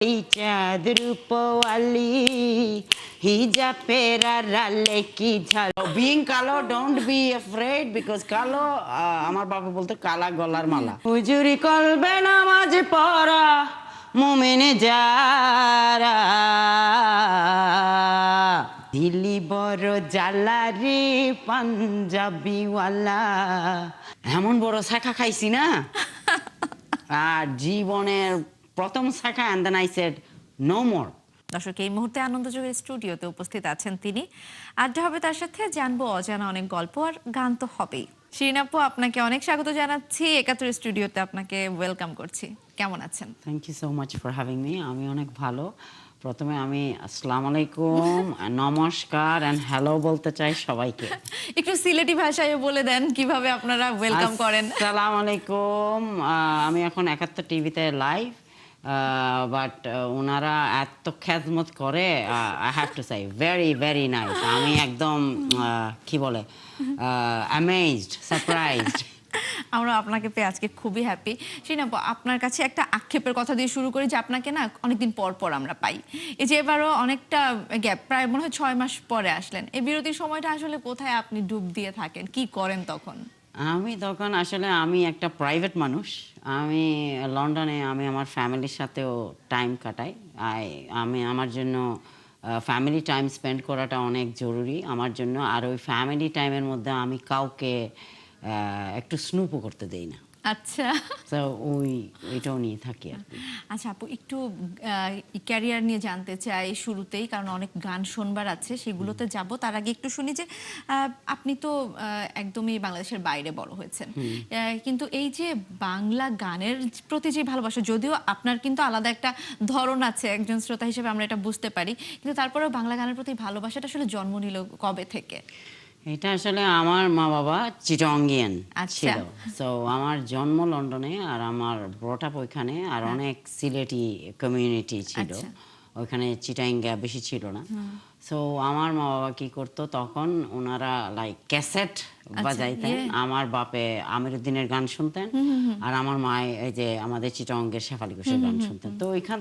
চাঁদ রূপওয়ালি হিজাবের আড়ালে কি ঝাল বিং কালো ডোন্ট বি অ্যাফ্রেড বিকজ কালো আমার বাবা বলতো কালা গলার মালা হুজুরি করবে নামাজ পড়া মুমিনে যারা দিলি বড় জ্বালারি পাঞ্জাবিওয়ালা এমন বড় শাখা খাইছি না আর জীবনের প্রথম শাখা and then I said no more. দর্শক এই মুহূর্তে আনন্দযোগের স্টুডিওতে উপস্থিত আছেন তিনি। আড্ডা হবে তার সাথে, জানবো অজানা অনেক গল্প, আর গান তো হবেই। শিরিন আপু, আপনাকে অনেক স্বাগত জানাচ্ছি, ৭১ স্টুডিওতে আপনাকে ওয়েলকাম করছি। কেমন আছেন? Thank you so much for having me. আমি অনেক ভালো। প্রথমে আমি আসসালামু আলাইকুম, নমস্কার এন্ড হ্যালো বলতে চাই সবাইকে। একটু সিলেটি ভাষায় বলে দেন কিভাবে আপনারা ওয়েলকাম করেন। আসসালামু আলাইকুম। আমি এখন ৭১ টিভিতে লাইভ, বাট ওনারা এত খেদমত করে, I have to say very very nice. আমি একদম কি বলে অ্যামেজড, সারপ্রাইজড। আমরা আপনাকে পেয়ে আজকে খুবই হ্যাপি। শিরিন আপু, আপনার কাছে একটা আক্ষেপের কথা দিয়ে শুরু করি যে আপনাকে না অনেকদিন পর পর আমরা পাই। এই যে এবারও অনেকটা গ্যাপ, প্রায় মনে হয় ৬ মাস পরে আসলেন। এই বিরতির সময়টা আসলে কোথায় আপনি ডুব দিয়ে থাকেন, কি করেন তখন? আমি তখন আসলে আমি একটা প্রাইভেট মানুষ। আমি লন্ডনে আমি আমার ফ্যামিলির সাথেও টাইম কাটাই। আমি আমার জন্য ফ্যামিলি টাইম স্পেন্ড করাটা অনেক জরুরি আমার জন্য। আর ওই ফ্যামিলি টাইমের মধ্যে আমি কাউকে একটু স্নুপও করতে দেই না। আচ্ছা, তো ওইটাও নিয়ে থাকি আর কি। আচ্ছা আপু, একটু ক্যারিয়ার নিয়ে জানতে চাই শুরুতেই, কারণ অনেক গান শুনবার আছে, সেগুলোতে যাব। তার আগে একটু শুনি যে আপনি তো একদমই বাংলাদেশের বাইরে বড় হয়েছেন, কিন্তু এই যে বাংলা গানের প্রতি যে ভালোবাসা, যদিও আপনার কিন্তু আলাদা একটা ধরন আছে, একজন শ্রোতা হিসেবে আমরা এটা বুঝতে পারি, কিন্তু তারপরেও বাংলা গানের প্রতি ভালোবাসাটা আসলে জন্ম নিল কবে থেকে? এটা আসলে আমার মা বাবা চিটংগিয়ান আচ্ছা। ছিল। সো আমার জন্ম লন্ডনে আর আমার ব্রট আপ ওইখানে, আর অনেক সিলেটি কমিউনিটি ছিল আচ্ছা। ওইখানে, চিটাঙ্গা বেশি ছিল না। সো আমার মা বাবা কি করতো তখন, ওনারা লাইক ক্যাসেট বাজাইতেন। আমার বাপে আমিরুদ্দিনের গান শুনতেন, আর আমার মা এই যে আমাদের চিটাঙ্গের শেফালি ঘোষের গান শুনতেন। তো ওইখান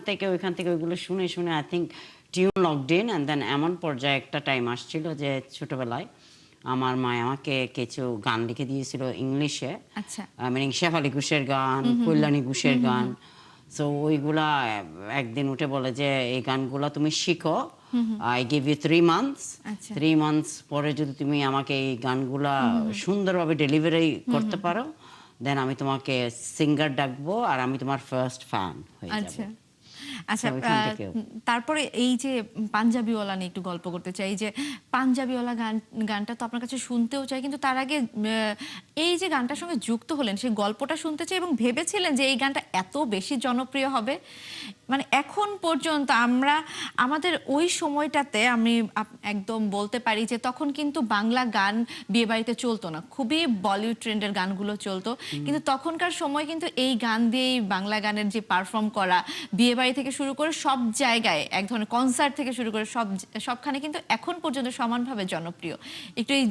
থেকে ওইগুলো শুনে শুনে I think tune locked in, and then এমন পর্যায়ে একটা টাইম আসছিল যে ছোটবেলায় আমার মা আমাকে কিছু গান লিখে দিয়েছিল ইংলিশে। আচ্ছা, মিনিং শেফালি ঘোষের গান, কল্যাণী ঘোষের গান। সো ওইগুলা একদিন উঠে বলে যে এই গানগুলা তুমি শিখো, I give you 3 months. 3 months পরে যদি তুমি আমাকে এই গানগুলা সুন্দরভাবে ডেলিভারি করতে পারো, দেন আমি তোমাকে সিঙ্গার ডাকবো, আর আমি তোমার ফার্স্ট ফ্যান হয়ে আচ্ছা। যাব। আচ্ছা, তারপরে এই যে পাঞ্জাবিওয়ালা নিয়ে একটু গল্প করতে চাই। যে পাঞ্জাবিওয়ালা গানটা তো আপনার কাছে শুনতেও চাই, কিন্তু তার আগে এই যে গানটার সঙ্গে যুক্ত হলেন সেই গল্পটা শুনতে চাই, এবং ভেবেছিলেন যে এই গানটা এত বেশি জনপ্রিয় হবে? মানে এখন পর্যন্ত আমরা আমাদের ওই সময়টাতে আমি একদম বলতে পারি যে তখন কিন্তু বাংলা গান বিয়ে বাড়িতে চলতো না, খুবই বলিউড ট্রেন্ডের গানগুলো চলতো, কিন্তু তখনকার সময় কিন্তু এই গান দিয়েই বাংলা গানের যে পারফর্ম করা, বিয়ে বাড়ি থেকে শুরু করে সব জায়গায়, এক ধরনের কনসার্ট থেকে শুরু করে সবখানে কিন্তু এখন পর্যন্ত সমানভাবে জনপ্রিয়। একটু এই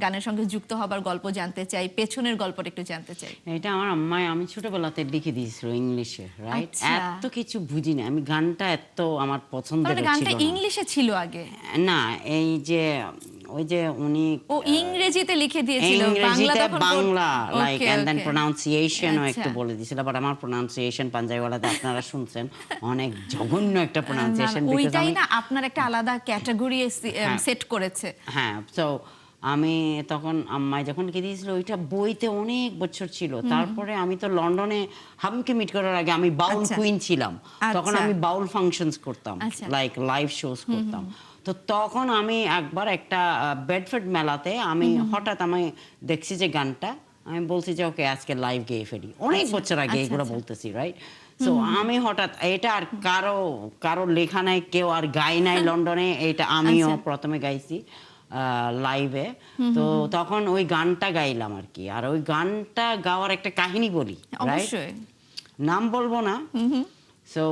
গানের সঙ্গে যুক্ত হবার গল্প জানতে চাই, পেছনের গল্পটা একটু জানতে চাই। এটা আমার আম্মাই আমি ছোটবেলাতে লিখে দিয়েছিল ইংলিশে, রাইট? এত কিছু বুঝি না আমি, গানটা এত আমার পছন্দের ছিল না। গানটা ইংলিশে ছিল আগে? না, এই যে ওই যে উনি ইংরেজিতে লিখে দিয়েছিল, ইংরেজিতে বাংলা লাইক এন্ড দেন প্রোনাউন্সিয়েশনও একটু বলে দিয়েছিল, বাট আমার প্রোনাউন্সিয়েশন পাঞ্জাবিওয়ালাতে আপনারা শুনছেন অনেক জঘন্য একটা প্রোনাউন্সিয়েশন। ওইটাই না আপনার একটা আলাদা ক্যাটাগরি সেট করেছে। হ্যাঁ, সো আমি তখন আম্মাই যখন লিখে দিয়েছিল ওইটা বইতে অনেক বছর ছিল। তারপরে আমি তো লন্ডনে হাবিবকে মিট করার আগে আমি বাউল কুইন ছিলাম। তখন আমি বাউল ফাংশনস করতাম, লাইক লাইভ শোস করতাম। তো তখন আমি একবার একটা বেডফোর্ড মেলাতে আমি হঠাৎ আমি দেখছি যে গানটা, আমি বলছি যে ওকে আজকে লাইভ গেয়ে ফেলি। অনেক বছর আগে এগুলো বলতেছি, রাইট? সো আমি হঠাৎ, এটা আর কারো লেখা নাই, কেউ আর গাই নাই লন্ডনে, এটা আমিও প্রথমে গাইছি লাইভে। তো তখন ওই গানটা গাইলাম আর কি। আর ওই গানটা গাওয়ার একটা কাহিনী বলি, রাইট? নাম বলবো না। সো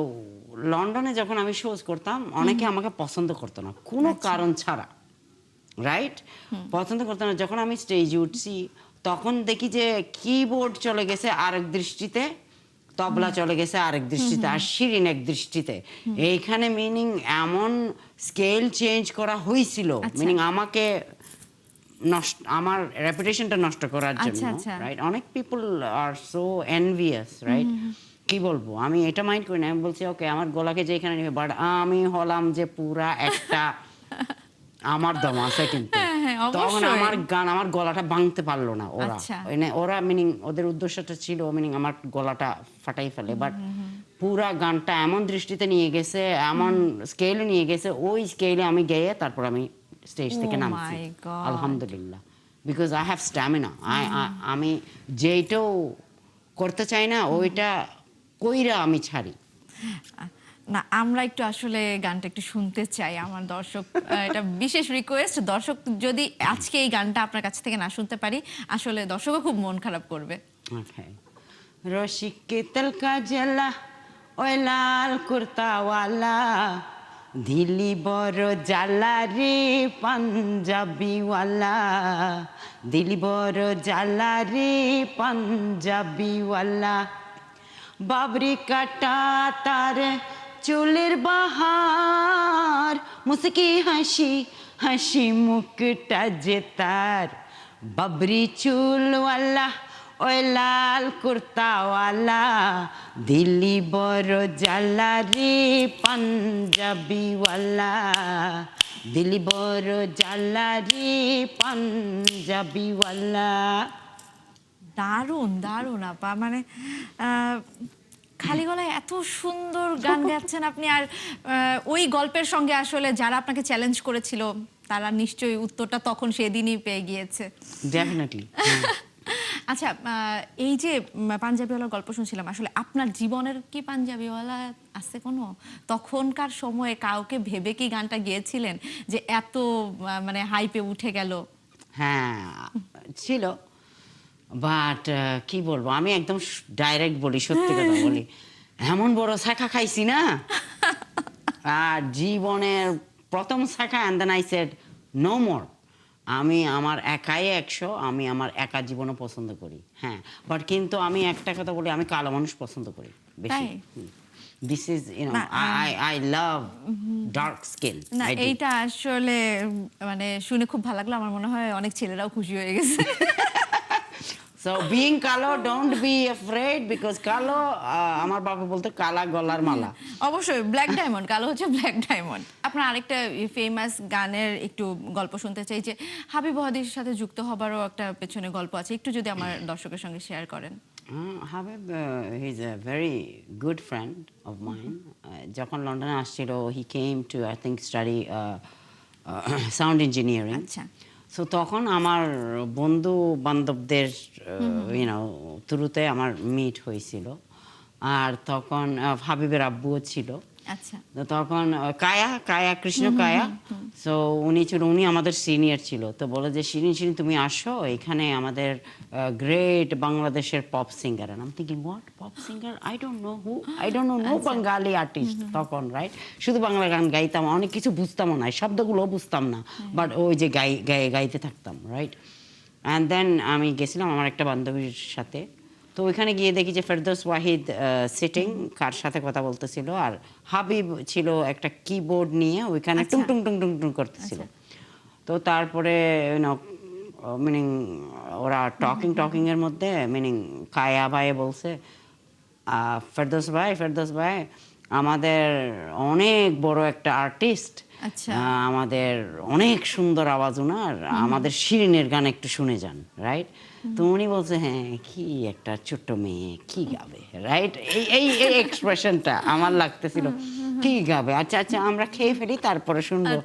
লন্ডনে যখন আমি শোজ করতাম, অনেকে আমাকে পছন্দ করতো না কোনো কারণ ছাড়া, রাইট? পছন্দ করতো না। যখন আমি স্টেজে উঠছি তখন দেখি যে কিবোর্ড চলে গেছে আরেক দৃষ্টিতে, তবলা চলে গেছে আরেক দৃষ্টিতে, আর শিরিন এক দৃষ্টিতে। এইখানে মিনিং এমন স্কেল চেঞ্জ করা হয়েছিল, মিনিং আমাকে আমার রেপুটেশনটা নষ্ট করার জন্য, রাইট? অনেক পিপল আর সো এনভিয়াস, রাইট? কি বলবো, আমি এটা মাইন্ড করি না, আমি বলছি ওকে আমার গলাকে যেখানে নিবে, বাট আমি হলাম যে পুরা একটা আমার দম আছে কিন্তু। তখন আমার গান, আমার গলাটা ভাঙতে পারলো না ওরা, ওরা মিনিং ওদের উদ্দেশ্যটা ছিল মিনিং আমার গলাটা ফাটাই ফেলে, বাট পুরা গানটা এমন দৃষ্টিতে নিয়ে গেছে, এমন স্কেলে নিয়ে গেছে, ওই স্কেলে আমি গেয়ে তারপর আমি স্টেজ থেকে নামছি, আলহামদুলিল্লাহ, বিকজ আই হ্যাভ স্ট্যামিনা। আমি যেইটাও করতে চাই না ওইটা কইরা আমি ছাড়ি না। আমরা একটু আসলে গানটা একটু শুনতে চাই, আমার দর্শক, এটা বিশেষ রিকোয়েস্ট, দর্শক যদি আজকে এই গানটা আপনার কাছ থেকে না শুনতে পারি আসলে দর্শকও খুব মন খারাপ করবে। রসিক কে তলকা জেলা ওই লাল কুর্তাওয়ালা, দিলি বড় জালা রে পাঞ্জাবিওয়ালা, দিলি বড় জালা রে পাঞ্জাবিওয়ালা, বাবরি কাটা তার চুলের বাহার, মুসকি হাসি হাসি মুখটা যে তার, বাবরি চুলওয়ালা ওই লাল কুর্তাওয়ালা, দিল্লি বড় জালা রে পাঞ্জাবিওয়ালা, দিল্লি বড় জালা রে পাঞ্জাবিওয়ালা। দারুণ দারুণ আপা, মানে খালি গলায় এত সুন্দর গান গাচ্ছেন আপনি। আর ওই গল্পের সঙ্গে আসলে যারা আপনাকে চ্যালেঞ্জ করেছিল তারা নিশ্চয়ই উত্তরটা তখন সেদিনই পেয়ে গিয়েছে। ডেফিনেটলি। আচ্ছা, এই যে পাঞ্জাবিওয়ালার গল্প শুনছিলাম, আসলে আপনার জীবনের কি পাঞ্জাবিওয়ালা আছে কোনো? তখনকার সময়ে কাউকে ভেবে কি গানটা গেয়েছিলেন যে এত মানে হাইপে উঠে গেল? হ্যাঁ ছিল, বাট কি বলবো, আমি একদম ডাইরেক্ট বলি, সত্যি কথা বলি, এমন বড় শাখা খাইছি না, আর জীবনের প্রথম শাখা, and then I said no more. আমি আমার একাই 100, আমি আমার একা জীবনও পছন্দ করি, হ্যাঁ, বাট কিন্তু আমি একটা কথা বলি, আমি কালো মানুষ পছন্দ করি বেশি। This is I love dark skin. না, এইটা আসলে মানে শুনে খুব ভালো লাগলো, আমার মনে হয় অনেক ছেলেরাও খুশি হয়ে গেছে। So being কালো, don't be afraid, because কালো আমার বাবা বলতো কালা গলার মালা। অবশ্যই ব্ল্যাক ডায়মন্ড, কালো হচ্ছে ব্ল্যাক ডায়মন্ড। আপনার আরেকটা ফেমাস গানের একটু গল্প শুনতে চাই, যে হাবিব ওয়াহিদের সাথে যুক্ত হবারও একটা পেছনে গল্প আছে, একটু যদি আমার দর্শকের সঙ্গে শেয়ার করেন। Habib he is a very good friend of mine. যখন লন্ডনে আসছিল, he came to I think study sound engineering. আচ্ছা। সো তখন আমার বন্ধু বান্ধবদের থ্রুতে আমার মিট হয়েছিল, আর তখন হাবিবের আব্বুও ছিল। আচ্ছা। তখন কায়া কৃষ্ণ কায়া, সো উনি আমাদের সিনিয়র ছিল। তো বলে যে শিরিন তুমি আসো, এখানে আমাদের গ্রেট বাংলাদেশের pop singer. I am thinking what pop singer, I don't know no Bangali artist তখন, রাইট? শুধু বাংলা গান গাইতাম, অনেক কিছু বুঝতামও না, শব্দগুলো বুঝতাম না, বাট ওই যে গাইতে থাকতাম, রাইট? অ্যান্ড দেন আমি গেছিলাম আমার একটা বান্ধবীর সাথে। তো ওইখানে গিয়ে দেখি যে ফেরদৌস ওয়াহিদ সিটিং, কার সাথে কথা বলতেছিল, আর হাবিব ছিল একটা কিবোর্ড নিয়ে ওইখানে টুং টুং টুং টুং টুং করতেছিল। তো তারপরে মিনিং ওরা টকিং এর মধ্যে মিনিং কায়া ভাই বলছে, ফেরদৌস ভাই আমাদের অনেক বড় একটা আর্টিস্ট, আমাদের অনেক সুন্দর আওয়াজ ওনার, আমাদের শিরিনের গান একটু শুনে যান, রাইট? তো উনি বলছে হ্যাঁ, কি একটা ছোট্ট মেয়ে কি গাবে, রাইট? এই এক্সপ্রেশনটা আমার লাগতেছিল, কি গাবে, আচ্ছা আমরা খেয়ে ফেলি তারপরে শুনবো।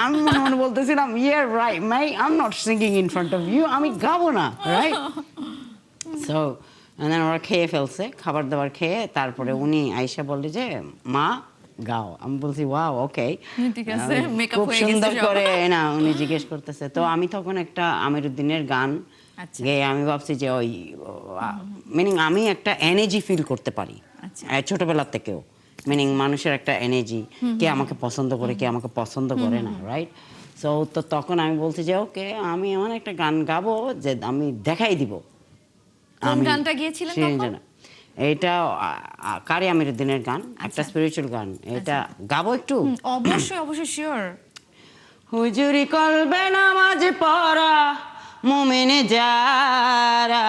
আমি মনে বলতেছিলাম ইয়ে right my, I am not singing in front of you, আমি গাবো না, রাইট? সো ওরা খেয়ে ফেলছে, খাবার দাবার খেয়ে, তারপরে উনি আইসা বললে যে মা গাও। আমি বলছি ওয়াও ওকে, খুব সুন্দর করে না উনি জিজ্ঞেস করতেছে। তো আমি তখন একটা আমির উদ্দিনের গান গেয়ে আমি ভাবছি যে ওই মিনিং আমি একটা এনার্জি ফিল করতে পারি ছোটবেলা থেকেও, মিনিং মানুষের একটা এনার্জি, কে আমাকে পছন্দ করে কে আমাকে পছন্দ করে না, রাইট? সো তো তখন আমি বলছি যে ওকে আমি এমন একটা গান গাবো যে আমি দেখাই দিব। কোন গানটা গিয়েছিলেন তখন? এটা কারি আমিরুদ্দিনের গান, একটা স্পিরিচুয়াল গান। এটা গাবো একটু? অবশ্যই অবশ্যই, শিওর। হুজুরি কলবে নামাজ পড়া মুমিনে যারা,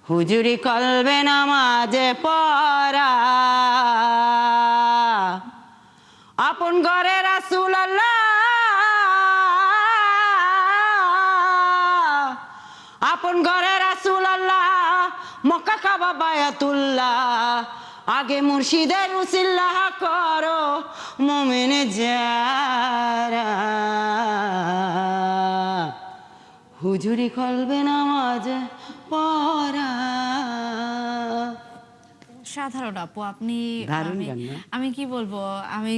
হুজুরি কলবে নামাজ পড়া, আপন ঘরে রাসূল আল্লাহ, আপন ঘরে রাসূল আল্লাহ, মক্কা কাবা বায়াতুল্লাহ, আগে মুর্শিদের উসিল্লাহ করো মুমিনে যারা, হুজুরি কলবে নামাজ পড়া। সাধারণ আপু, আপনি দারুণ গান না? আমি কি বলবো, আমি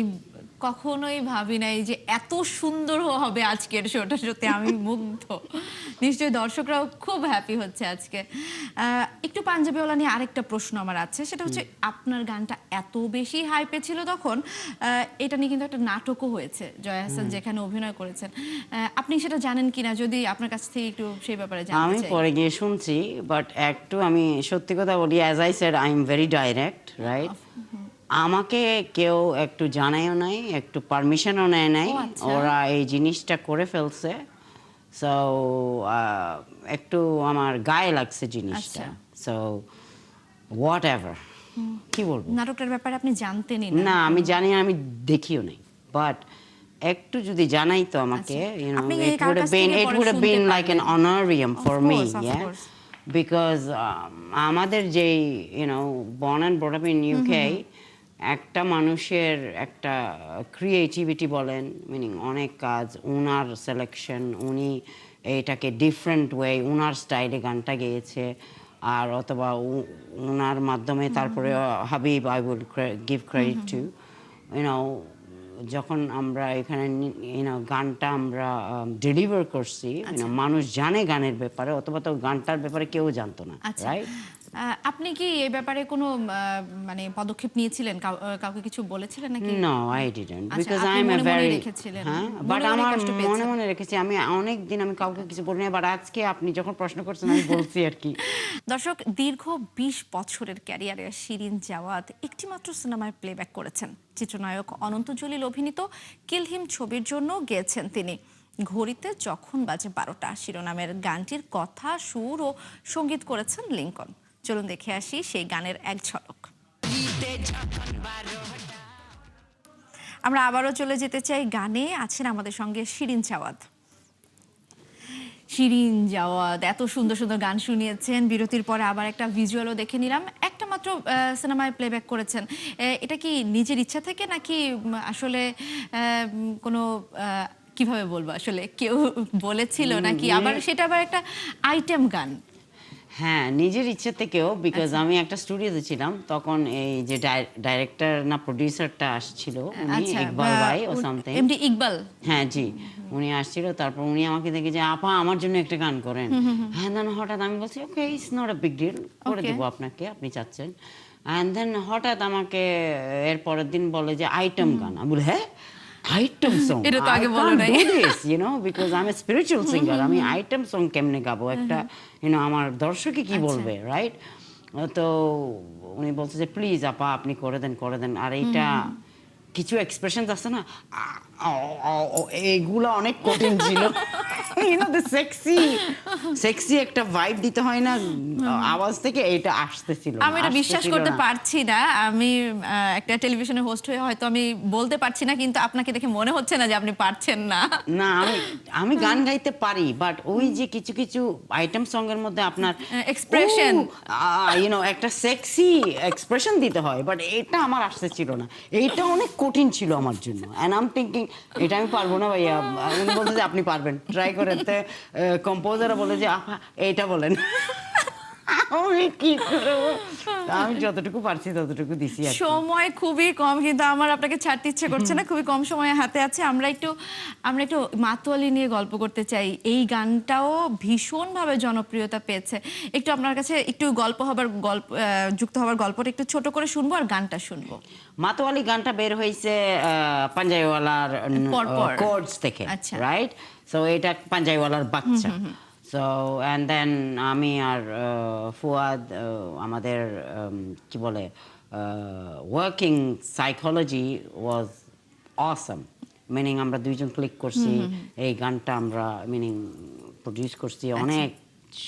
কখনোই ভাবি নাই যে এত সুন্দর হবে আজকের শোটা। সত্যি আমি মুগ্ধ। নিশ্চয়ই দর্শকরাও খুব হ্যাপি হচ্ছে আজকে। একটু পাঞ্জাবিওয়ালা নিয়ে আরেকটা প্রশ্ন আমার আছে, সেটা হচ্ছে আপনার গানটা এত বেশি হাইপে ছিল তখন, এটা নিয়ে কিন্তু একটা নাটকও হয়েছে জয়া আহসান যেখানে অভিনয় করেছেন। আপনি সেটা জানেন কিনা, যদি আপনার কাছ থেকে একটু সেই ব্যাপারে জানতে আমি চাই। পরে গিয়ে শুনছি, বাট একটু আমি সত্যি কথা বলি, as I said, I am very direct, right? আমাকে কেউ একটু জানায়ও নাই, একটু পারমিশনও নেয় নাই, ও আচ্ছা। ওরা এই জিনিসটা করে ফেলছে। সো একটু আমার গায়ে লাগছে জিনিসটা। আচ্ছা। সো হোয়াট এভার, কি বলবো? নাটকটার ব্যাপারে আপনি জানতেনই না, আমি জানি না, আমি দেখিও নাই, বাট একটু যদি জানাই তো আমাকে, আচ্ছা। you know, আপনি it কার would কাছ have been, থেকে it পরে would have শুনতে been like an পারলেন? honorarium Of for me, course, of yeah, course. because আমাদের যেই, you know, born and brought up in UK, একটা মানুষের একটা ক্রিয়েটিভিটি বলেন, মিনিং অনেক কাজ, উনার সিলেকশন, উনি এইটাকে ডিফারেন্ট ওয়ে উনার স্টাইলে গানটা গেয়েছে, আর অথবা উনার মাধ্যমে তারপরে Habib, I will give credit to, you know, যখন আমরা এখানে গানটা আমরা ডেলিভার করছি, মানুষ জানে গানের ব্যাপারে, অথবা তো গানটার ব্যাপারে কেউ জানতো না, আচ্ছা। রাইট? আপনি কি এই ব্যাপারে কোনো মানে পদক্ষেপ নিয়েছিলেন, কাউকে কিছু বলেছিলেন নাকি? No, I didn't, আচ্ছা, because আপনি I'm a মনে মনেই very, রেখেছিলেন। হ্যাঁ, মনে বাট মনেই আমার কষ্ট মনে পেয়েছেন। মনে রেখেছি, আমি অনেক দিন আমি কাউকে কিছু বলিনি, বাট আজকে আপনি যখন প্রশ্ন করছেন আমি বলছি আর কি। দর্শক, দীর্ঘ 20 বছরের ক্যারিয়ারে শিরিন জাওয়াদ একটিমাত্র সিনেমায় প্লেব্যাক করেছেন। চিত্রনায়ক অনন্ত জলিল অভিনীত কিল হিম ছবির জন্য গেয়েছেন তিনি। ঘড়িতে যখন বাজে 12টা শিরোনামের গানটির কথা, সুর ও সঙ্গীত করেছেন লিংকন। চলুন দেখে আসি সেই গানের এক ঝলক। আমরা আবারও চলে যেতে চাই গানে। আছেন আমাদের সঙ্গে শিরিন জাওয়াদ। শিরিন জাওয়াদ এত সুন্দর সুন্দর গান শুনিয়েছেন, বিরতির পরে আবার একটা ভিজুয়ালও দেখে নিলাম। একটা মাত্র সিনেমায় প্লেব্যাক করেছেন, এটা কি নিজের ইচ্ছা থেকে নাকি আসলে কোনো কিভাবে বলবো, আসলে কেউ বলেছিল নাকি আবার সেটা আবার একটা আইটেম গান? হ্যাঁ, নিজের ইচ্ছে থেকেও, বিকজ আমি একটা স্টুডিওতে ছিলাম তখন, এই যে ডাইরেক্টর না প্রোডিউসারটা আসছিল, উনি ইকবাল ভাই ও সামথিং, এমডি ইকবাল। হ্যাঁ জি, উনি আসছিল, তারপর উনি আমাকে দেখে যে আপা আমার জন্য একটা গান করেন। হ্যাঁ, দেন হঠাৎ আমি বলছি okay, it's not a big deal, করে দেবো আপনাকে, আপনি চাচ্ছেন। অ্যান্ড দেন হঠাৎ আমাকে এর পরের দিন বলে যে আইটেম গান। আমি বলি হ্যাঁ, আইটেম সং, এটা তো আগে বলো নাই। You know, because I am a spiritual singer, আমি আইটেম সং কেমনে গাবো, একটা আমার দর্শকে কি বলবে, রাইট? তো উনি বলছে যে প্লিজ আপা আপনি করে দেন, করে দেন। আর এইটা কিছু এক্সপ্রেশনস আছে না, এইগুলো অনেক কঠিন ছিল, সেক্সি একটা ভাইব দিতে হয় না আওয়াজ থেকে, এটা আসতেছিল না, আমি এটা বিশ্বাস আসতেছিল করতে না। পারছি না। আমি একটা টেলিভিশনের হোস্ট হয়ে হয়তো আমি বলতে পারছি না, কিন্তু আপনাকে দেখে মনে হচ্ছে না যে আপনি পারছেন না। না, আমি গান গাইতে পারি, বাট ওই যে কিছু কিছু আইটেম সং এর মধ্যে আপনার এক্সপ্রেশন, একটা সেক্সি এক্সপ্রেশন দিতে হয়, বাট এটা আমার আসতেছিল না, এইটা অনেক কঠিন ছিল আমার জন্য। এন্ড আই এম থিংকিং এটা আমি পারবো না ভাইয়া। উনি বলতে যে আপনি পারবেন, ট্রাই করেন। কম্পোজাররা বলে যে আপা এইটা বলেন, আমি কি করবো, আমি যতটুকু পারছি ততটুকু দিছি। সময় খুবই কম, কিন্তু আমার আপনাকে ছাড়তে ইচ্ছে করছে না, খুবই কম সময় হাতে আছে। আমরা একটু মাতোয়ালি নিয়ে গল্প করতে চাই। এই গানটাও ভীষণভাবে জনপ্রিয়তা পেয়েছে। একটু আপনার কাছে একটু যুক্ত হওয়ার গল্পটা একটু ছোট করে শুনবো আর গানটা শুনবো। মাতোয়ালি গানটা বের হয়েছে পাঞ্জাবিওয়ালার কোর্ডস থেকে, আচ্ছা। রাইট? সো এটা পাঞ্জাবিওয়ালার বাচ্চা। সো অ্যান্ড দেন আমি আর ফুয়াদ আমাদের কি বলে ওয়ার্কিং সাইকোলজি ওয়াজ অসম, মিনিং আমরা দুইজন ক্লিক করছি, এই গানটা আমরা মিনিং প্রডিউস করছি, অনেক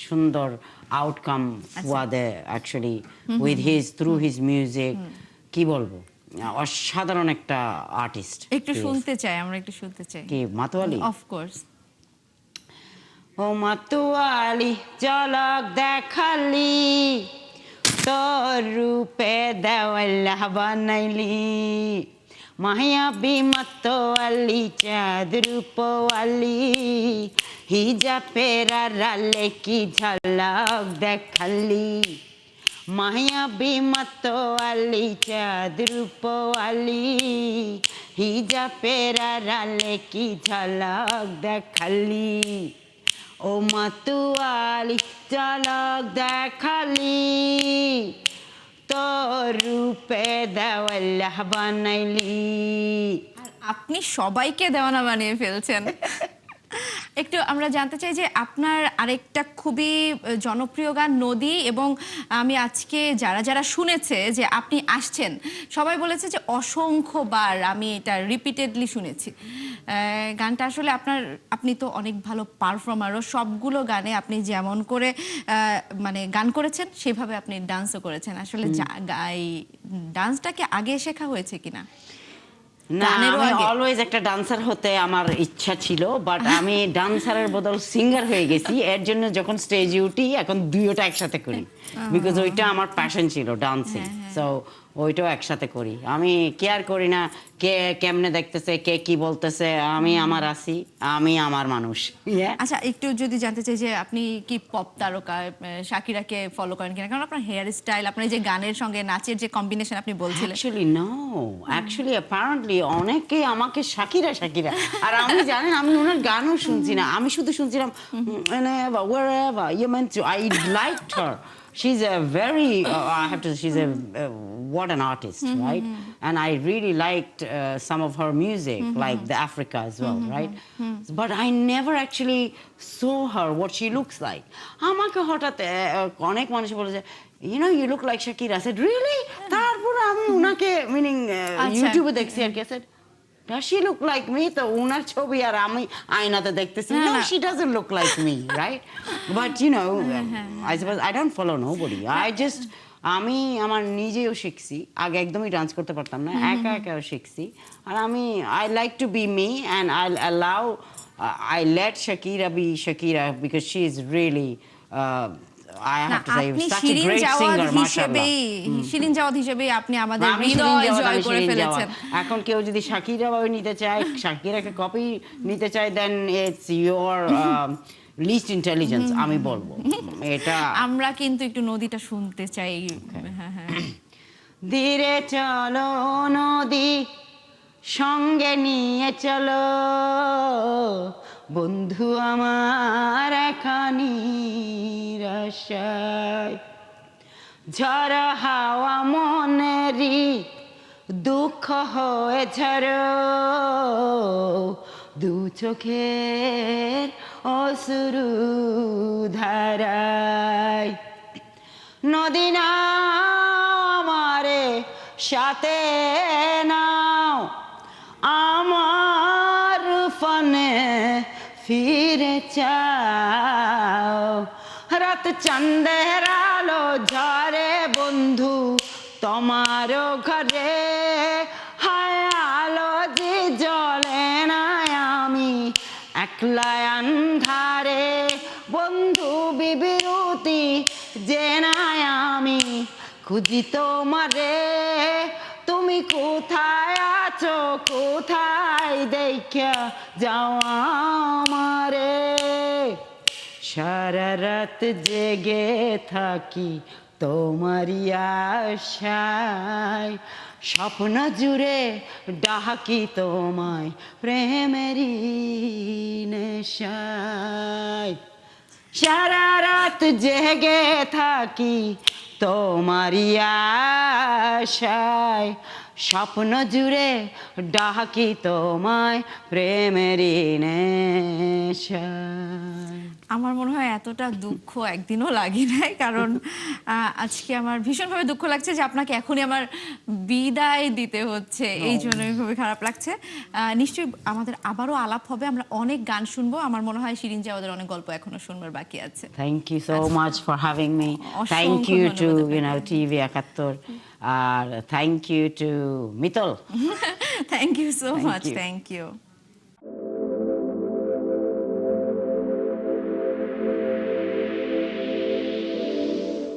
সুন্দর আউটকাম ফুয়াদে actually with his through his music, কি বলবো, অসাধারণ একটা আর্টিস্ট। একটু শুনতে চাই, আমরা একটু শুনতে চাই। কি মাতোয়ালি? Of course. ও মাতোয়ালি ঝলক দেখালি, তোর রূপে দেওয়াল্লাহ বানাইলি, মায়াবী মাতোয়ালি চাঁদ রূপওয়ালি, হিজাবের আড়ালে কি ঝলক দেখালি, মায়াবী মাতোয়ালি চাঁদ রূপওয়ালি, হিজাবের আড়ালে কি ঝলক দেখালি, ও মাতোয়ালি ঝলক দেখালি, তোর রূপে দেওয়াল্লাহ বানাইলি। আপনি সবাইকে দেওয়ানা বানিয়ে ফেলছেন। একটু আমরা জানতে চাই যে আপনার আরেকটা খুবই জনপ্রিয় গান নদী, এবং আমি আজকে যারা যারা শুনেছে যে আপনি আসছেন সবাই বলেছে যে অসংখ্যবার আমি এটা রিপিটেডলি শুনেছি। গানটা আসলে আপনি তো অনেক ভালো পারফর্মারও, সবগুলো গানে আপনি যেমন করে মানে গান করেছেন সেভাবে আপনি ডান্সও করেছেন। আসলে এই ডান্সটাকে আগে শেখা হয়েছে কিনা? না, আমি অলওয়েজ একটা ডান্সার হতে আমার ইচ্ছা ছিল, বাট আমি ডান্সারের বদল সিঙ্গার হয়ে গেছি। এর জন্য যখন স্টেজে উঠি এখন দুইটা একসাথে করি, বিকজ ওইটা আমার প্যাশন ছিল, ডান্সিং। সো ওইটাও একসাথে করি। আমি কেয়ার করি না কে কেমনে দেখতেছে, কে কি বলতেছে, আমি আমার আছি, আমি আমার মানুষ। আচ্ছা, একটু যদি জানতে চাই যে আপনি কি পপ তারকা শাকিরাকে ফলো করেন কিনা, কারণ আপনার হেয়ার স্টাইল, আপনার যে গানের সঙ্গে নাচের যে কম্বিনেশন আপনি বলছিলেন। অ্যাকচুয়ালি অ্যাপারেন্টলি অনেকে আমাকে শাকিরা শাকিরা, আর আমি জানেন আমি ওনার গানও শুনছি না, আমি শুধু শুনছিলাম wherever you meant to. I liked her. She's a very I have to say, she's a what an artist, right? And I really liked some of her music, like the Africa as well, right? But I never actually saw her what she looks like. আমাকে হঠাৎ অনেক মানুষ বলেছে, you know, you look like Shakira. I said, really? তারপর আমি উনাকে meaning ইউটিউবে দেখছি আর কি। I said, does she look like me? তো উনার ছবি আর আমি আয়নাতে দেখতেছি, no, she doesn't look like me, right? But you know, I suppose I don't follow nobody. I just আমি আমার নিজেও শিখছি, আগে একদমই ডান্স করতে পারতাম না, একা একাও শিখছি, আর আমি I like to be me and I'll allow I let Shakira be Shakira because she is really I have to say such a great singer, mashallah. Shirin Jawad হিসেবে আপনি আমাদের হৃদয় জয় করে ফেলেছেন। এখন কেউ যদি শাকিরা ভাবে নিতে চায়, শাকিরাকে কপি নিতে চায়, দেন ইটস ইওর লিস্ট ইন্টেলিজেন্স, আমি বলবো এটা। আমরা কিন্তু একটু নদীটা শুনতে চাই। হ্যাঁ, ধীরে চলো নদী, সঙ্গে নিয়ে চলো বন্ধু আমার এখানি আশায়, ঝড় হাওয়া মনেরই দুঃখ হয়ে ঝরো, দু চোখের অশ্রু ধারায়, নদী নাও আমারে সাথে নাও, আমার ফানে ফিরে চাও, রাত চাঁদের আলো ঝরে বন্ধু তোমারও ঘরে, হায় আলো যে জ্বলে না আমি একলা আন্ধারে, বন্ধু বিবিরতি যে নাই আমি খুঁজি তোমারে, তুমি কোথায় আছো কোথায় দেখা যাও আমারে, সারা রাত জেগে থাকি তোমারই আশায়, স্বপ্ন জুড়ে ডাকি তোমায় প্রেমেরই নেশায়, সারা রাত জেগে থাকি তোমারই আশায়, স্বপ্ন জুড়ে ডাকি তোমায় প্রেমেরই নেশায়। আমার মনে হয় এতটা দুঃখ একদিনও লাগে নাই, কারণ আজকে আমার ভীষণভাবে দুঃখ লাগছে যে আপনাকে এখনই আমার বিদায় দিতে হচ্ছে, এই জন্য খুবই খারাপ লাগছে। নিশ্চয়ই আমাদের আবারও আলাপ হবে, আমরা অনেক গান শুনবো। আমার মনে হয় শিরিন জাওয়াদের অনেক গল্প এখনো শুনবার বাকি আছে। Thank you so much for having me, thank অসংখ্য ইউ টু ধন্যবাদ টিভি 71, আর থ্যাংক ইউ টু মিতল। Thank you so Thank much, you. Thank you.